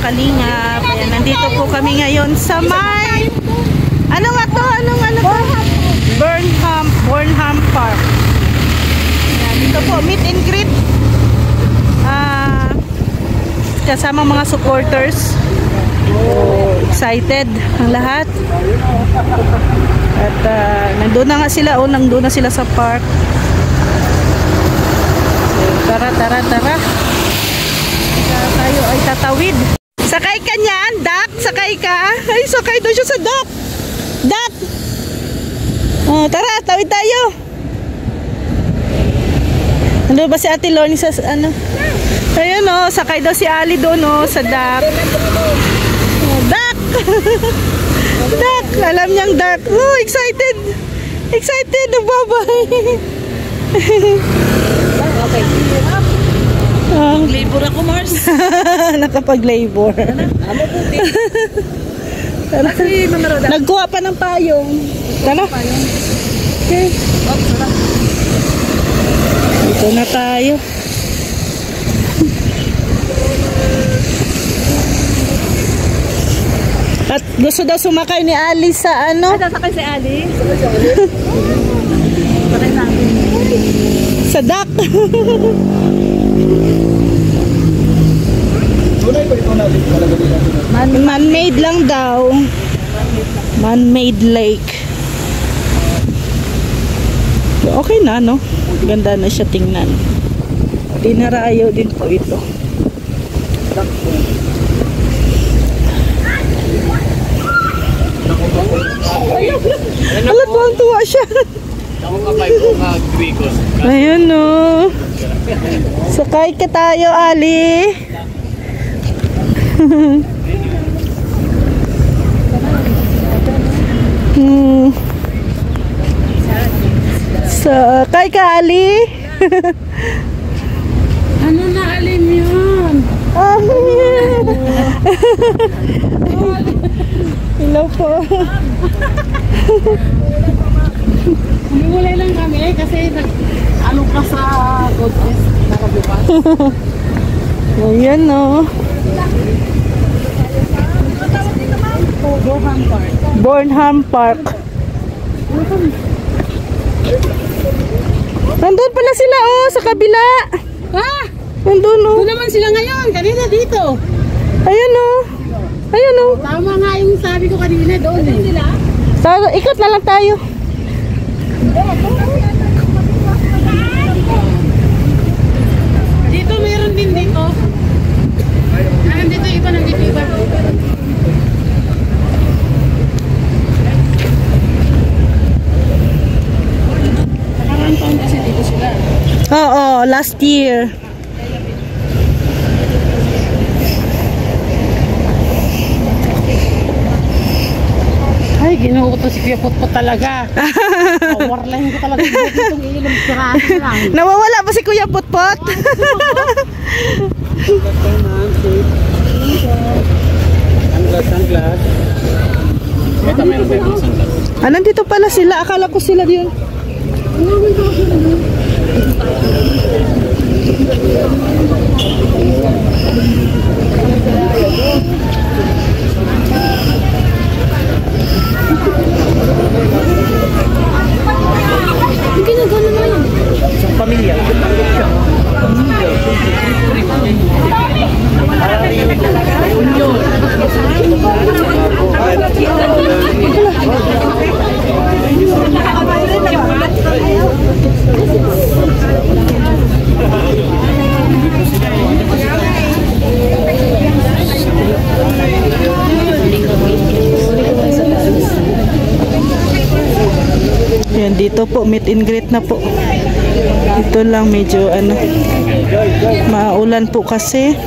kalingap. Ayan, nandito po kami ngayon sa may... Ano nga to? Ano to? Burnham Park. Ayan, dito po, meet and greet. Kasama mga supporters. Excited ang lahat. At nandun na nga sila. Nandun na sila sa park. So, tara. Tayo ay tatawid. Sakay ka niyan, duck? Sakay ka? Ay, sakay doon siya sa duck. Duck! Oh, tara, tawid tayo. Ano ba si Ate Lorne sa ano? Ayun o, sakay daw si Ali doon o, sa duck. Oh, duck! Duck! Alam niyang duck. Oh, excited! Excited! Bye-bye! Okay. Labor ako, Mars. Nakapag-labor. Nagkuha pa ng payong. Tara. Okay. Dito na tayo. At gusto daw sumakay ni Ali sa ano? Sasakay si Ali? Sa duck. Man-made lang daw. Man-made lake. Okay na, no? Ganda na siya tingnan. Dinarayo din po ito. Alat, tuwa siya. Ayun, no. Sakay ka tayo, Ali. Sakay ka, Ali. Ano na alim yun? Hello po. Humulay lang kami kasi ano ka sa God Fest nakabukas. Ayan, no. Burnham Park. Burnham Park. Nandun pala sila, oh, sa kabila. Ha? Nandun, oh. Doon naman sila ngayon. Kanina dito. Ayun, oh. Ayun, oh. Tama nga yung sabi ko kanina doon. Sila? Ikot na lang tayo. Dito meron din dito. Dito iba nandito iba. Nakaraan taon kasi dito sila. Oo, last year. Ay, ginuho ko to si Kuya Putput talaga. Warlahin ko talaga itong ilong sirahan lang. Nawawala ba si Kuya Putput? Sunglass. Ito meron ba yung sunglass? Nandito pala sila. Akala ko sila yun. Ang ginagawa naman yun? Isang pamilya. Yan, dito po, meet and greet na po. Dito lang medyo ano, maulan po kasi.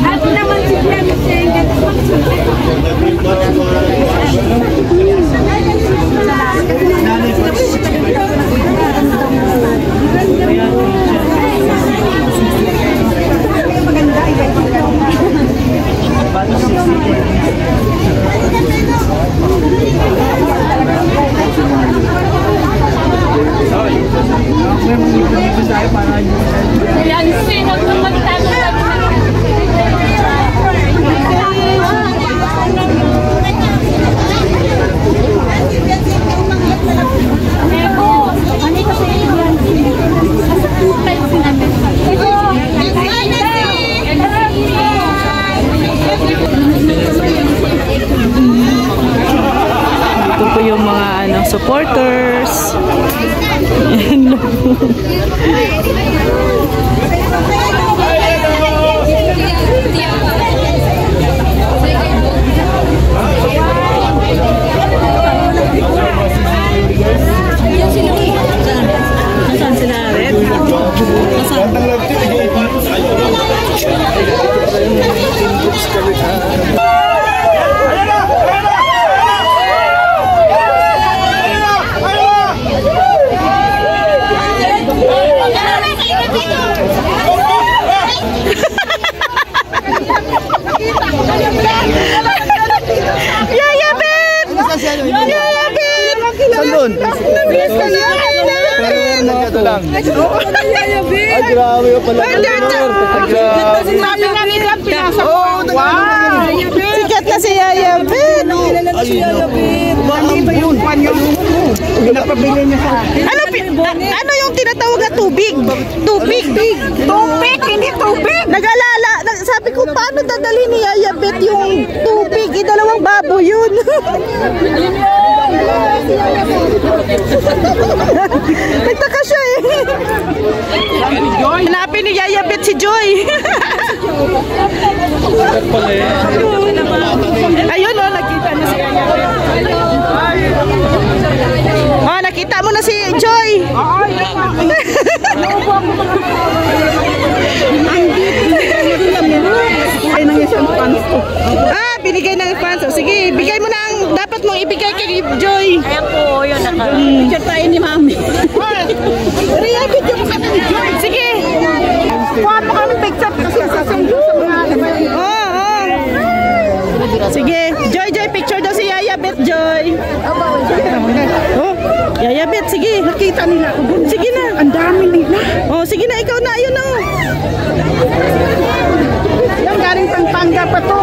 At naman si Clemente. supporters. Ayan. Nasaan sila rin? Nasaan? Yayabit! Yayabit! Sandun? Nabilis ka na! Ito lang. Ay, grabe yung pala. Sabi nga nila, pinasa ko. Wow! Sikat na si Yayabit! Ano yun? Pinapabili niya sa akin. Ano yung tinatawag na tubig? Tubig! Tubig! Hindi tubig! Nag-alala. Sabi ko, paano dadali ni Yayabit yung tubig? Dalawang babo yun. Nagtaka siya eh. Hanapin ni Yayabit si Joy. Ayun oh, nakita na si Yayabit. Oh, nakita mo na si Joy. Binigay ng fans. Sige, bigay mo na ang dapat mong ibigay kay Joy. Ayan po, yun na. Picture tayo ni Mami. Ria, video mo kami ni Joy. Sige. Kuha mo kami picture kasi sasundo sa mga Sige, Joy, picture daw si Yayabit, Joy. Oh, Yayabit, sige. Nakita nila ako dun. Sige na. Ang dami nila. Oh, sige na, ikaw na, ayun oh. Yung galing Pampanga pa to.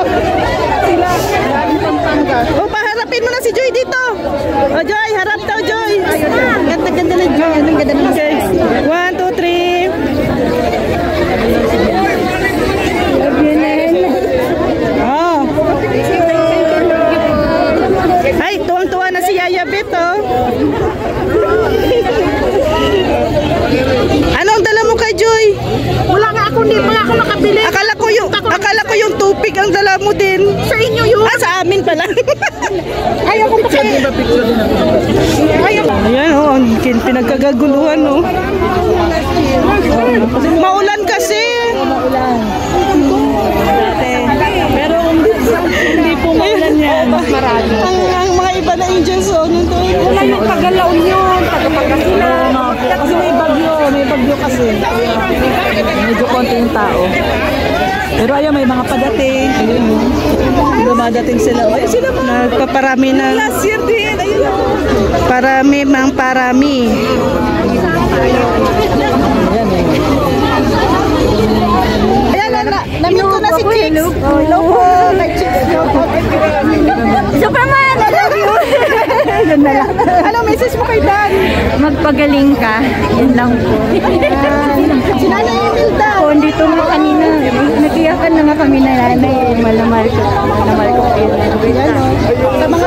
Sila, galing Pampanga. Oh, paharapin mo na si Joy dito. Oh, Joy, harap daw, Joy. Ganda-ganda na, Joy. Anong ganda na, Joy? 1, 2, 3. Oh. Ay, tuwang-tuwa na si Yayabit, oh. Anong dala mo kay Joy? Wala nga ako, hindi pa ako nakabili. Akala ko yung tupig ang dala mo din. Sa inyo yun. Ah, sa amin pala. Ayaw ko pa Ayaw ko. Ayan, oh, pinagkagaguluhan, oh. Maulan kasi. Pero hindi po maulan yan. Marami. Ang mga iba na angels, oh. Wala yung Tagalaon yun. Tagapagkasilan. Kasi may bagyo kasi. Medyo konti yung tao. Pero ayun, may mga padating. Ayun, dumadating sila. Ayun sila mga. Nagpaparami na. Last year din. Ayun. Parami mang parami. Ayan, namit ko na si Chicks. Hello po. Superman, I love you. Yun na lang. Ano message mo kay Dan? Magpagaling ka. Yun lang po. Si Nanay Imelda. Po, dito nga kanina. Nag-iyakan na nga kami na nanay. Malamar ko. Malamar ko kayo. Sa mga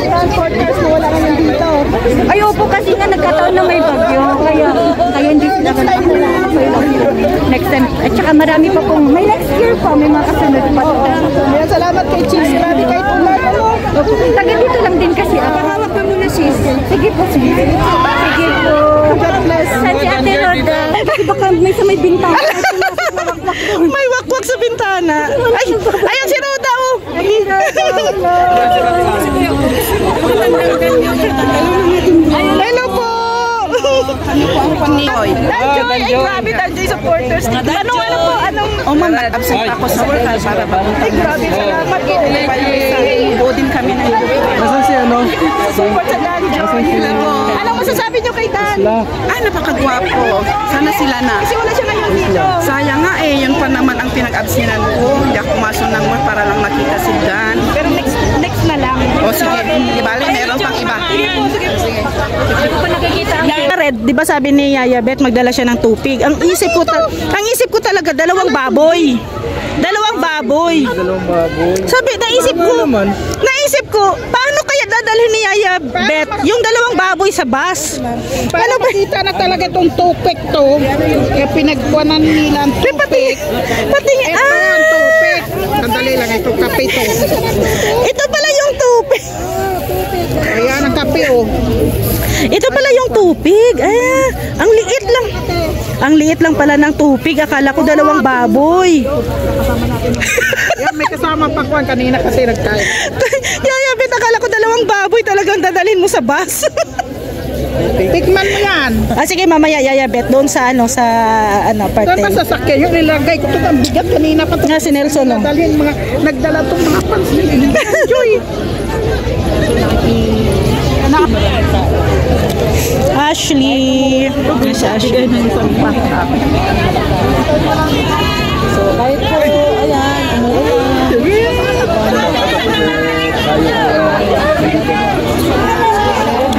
transporters na wala ka dito. Ay, opo, kasi nga nagkataon na may bagyo. Kaya hindi sila next time. At saka marami pa pong, may next year pa. May mga kasunod pa. Ayan, salamat kay Chicks. Grabe kahit ulan. Taga dito lang din kasi. Pakawak pa muna sis. Sige po, sige. Sige po. God bless. Saan si Ate Roda? Kasi baka may sa may bintana. May wakwak sa bintana. Ay, ayan si Roda, oh. Hello po. Panihoy. Danjoy, ay grabe Danjoy supporters. Anong anong? O ma'am, absent ako sa work para ba? Ay grabe, salamat po. Buo din kami na Nasaan si ano? Support sa Danjoy. Anong masasabi niyo kay Dan? napakagwapo. Sana sila na. Kasi wala siya ngayon dito. Sayang nga eh, yun pa naman ang pinag-absinan ko. Hindi ako masunang mo para lang makita si Dan. Pero next na lang. O sige, di bale, meron pang iba. Sige. Red, di ba sabi ni Yayabet magdala siya ng tupig. Ang isip ko talaga dalawang baboy. Dalawang baboy. Dalawang baboy. Sabi, naisip ko, paano kaya dadala dadalhin ni Yaya Bet yung dalawang baboy sa bus. Para makita na talaga itong tupik to, kaya pinagkuhanan nila ang tupik. Patingin. Ito ang tupik. Sandali lang, ito kape to. Ito pala yung tupig. Ayan ang kape oh. Ito pala yung tupig. Ang liit lang. Ang liit lang pala ng tupig. Akala ko dalawang baboy. Yan, may kasama pa kuhan kanina kasi nagkain. Yaya Bet, akala ko dalawang baboy talagang dadalhin mo sa bus. Tikman mo yan. Sige mamaya Yaya Bet, doon sa sa Saan parte. ba sasakyan yung nilagay ko? Ito ang bigat kanina pa. Nga si Nelson no. Nagdala itong mga pansin. Joy. Ashley. Si Ashley. So kahit po, ayan,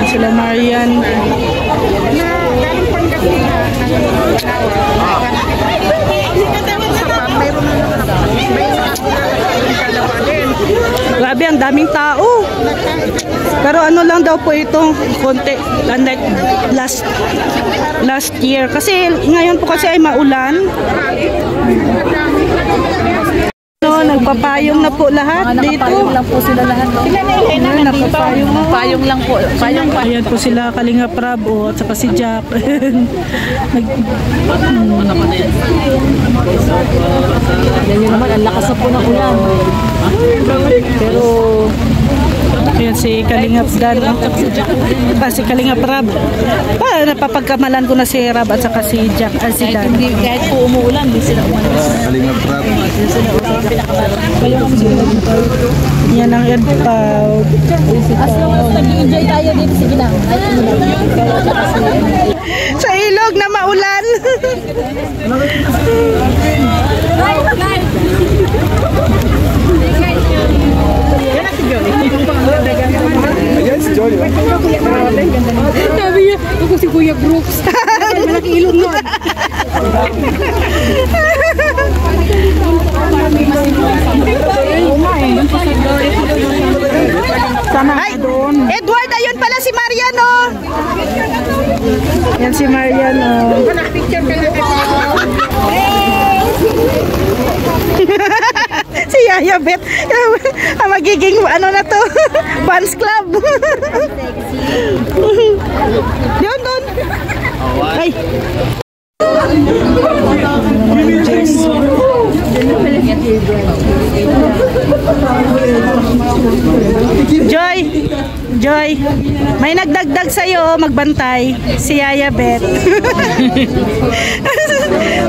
sila Marian. Grabe, ang daming tao. Pero ano lang daw po ito, konti, like last year. Kasi ngayon po kasi ay maulan. No, nagpapayong na po lahat dito. Nakapayong lang po sila lahat. Sila na Elena, nagpapayong. Payong lang po. Payong pa. Ayan po sila, Kalinga Prab at saka si Jack. Yan yun naman, ang lakas na po ng ulan. Pero ayan si Kalinga Dan, si Kalinga Prab. Napapagkamalan ko na si Rab at saka si Jack at si Dan. Kahit po umuulan, hindi sila umalis. Kalinga Prab. Yan ang headpad. As long as nag-enjoy tayo dito, sige lang. Kahit umulan. Sa ilog na maulan. Ayan si Joy. Sabi niya, ako si Kuya Brooks. Malaki ilong nun. Ay, Edward, ayun pala si Mariano. Yan si Mariano. Picture ka na Si Yaya Bet. Magiging ano na to? Fans club. Doon, doon. Ay. Joy, Joy, may nagdagdag sa'yo, magbantay. Si Yaya Bet.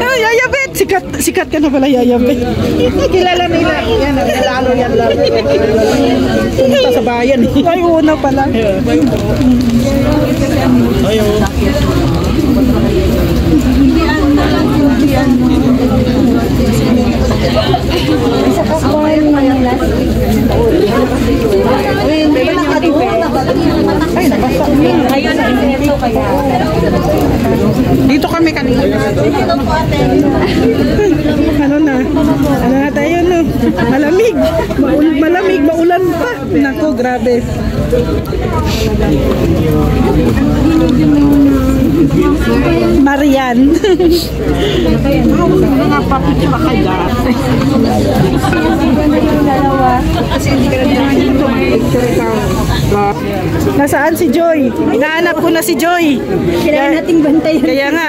Yaya Bet, sikat ka na pala Yaya Bet. kilala nila. Yan, lalo yan lang. Pumunta sa bayan. Ay, una pala. Dito kami kanina. Ano na? Ano na tayo, no? Malamig. Malamig, maulan pa. Nako, grabe. Marian. Mga papit pa kaya. Nasaan si Joy? Hinahanap ko na si Joy. Kailangan nating bantayan. Kaya nga,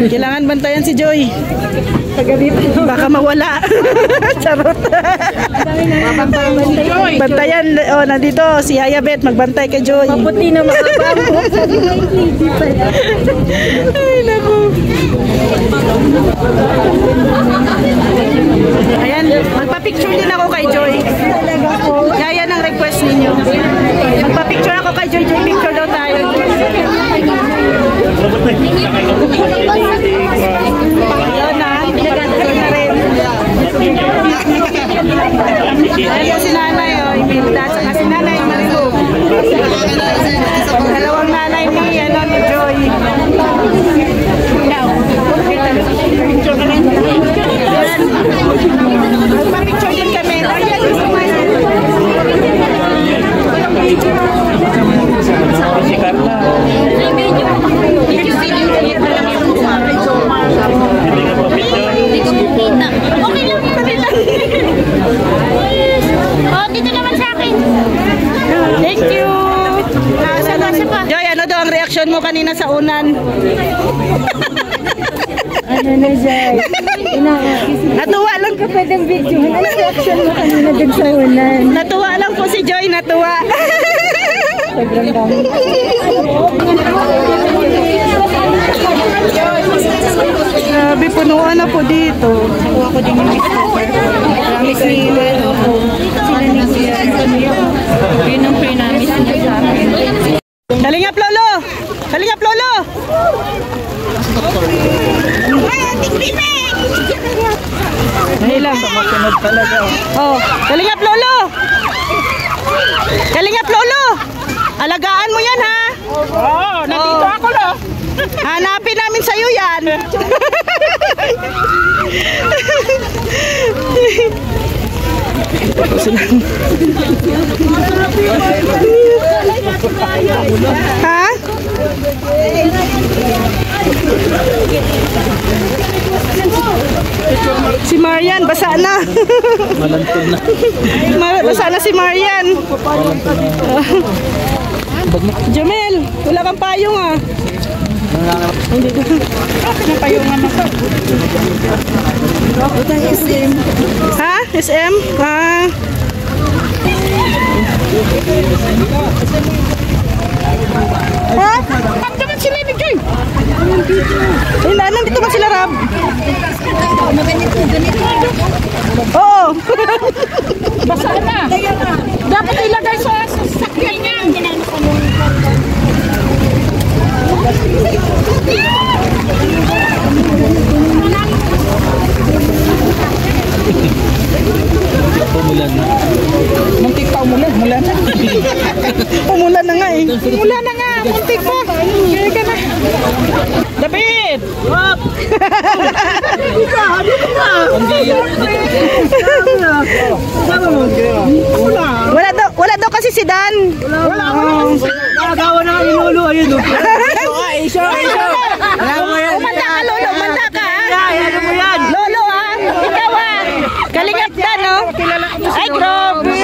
kailangan bantayan si Joy. Baka mawala. Charot. Bantayan. Oh, nandito si Yaya Bet, magbantay kay Joy. Maputi na makapampo. Ay, naku. Ayan, magpa-picture din ako kay Joy. Yaya ng request ninyo. Magpa-picture ako kay Joy. Joy, picture daw tayo. Yun na. Nagkatagal na rin. Ayan po si nanay, Imelda, at saka si nanay Marilu. Dalawang nanay ni Joy. Magpa-picture din kami. Ayan, dito naman sa akin. Thank you. Joy, ano daw ang reaksyon mo kanina sa unan? Ano na, Jay? Natuwa lang. Ka pwedeng video. Ano reaction mo kanina dun sa unan? Natuwa lang po si Joy, natuwa. Sobrang dami. Grabe, punuan na po dito. Nakuha ko din yung Miss Nila. Yun ang pre-namis niya sa akin. Kalingap Lolo! Kalingap Lolo! Dahil lang. Oh, Kalingap Lolo! Kalingap Lolo! Alagaan mo yan, ha? Oo, nandito ako, lo. Hanapin namin sa'yo yan. Ha? Si Marian, basa na. Malantog na. Basa na si Marian. Jamel, wala kang payong ah. Hindi ko. Ang payungan ako. SM. Ha? SM? Ah. Ha? Nandito sila ni Joy. Nandito ba sila, Rab? Oo. Basa na. Dapat ilagay sa sakyan niya. Pumulan na. Muntik pa umulan. Umulan na. Umulan na nga eh. Umulan na nga. Muntik pa. Kaya ka na. David! Wap! Wala daw kasi si Dan. Wala. Nagawa na kami lolo. Ayun o. Iso. Umanda ka, Lolo. Umanda ka. Ano mo yan? Lolo, ha? Ikaw, ha? Kalingap Dan, no? Ay, grabe.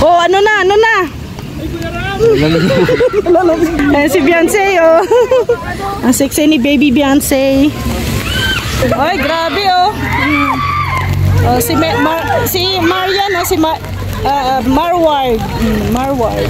Oh, ano na? Ayan si Beyonce, oh. Ang sexy ni baby Beyonce. Ay, grabe, oh. Oh, si Marian, oh, si Marward. Marward.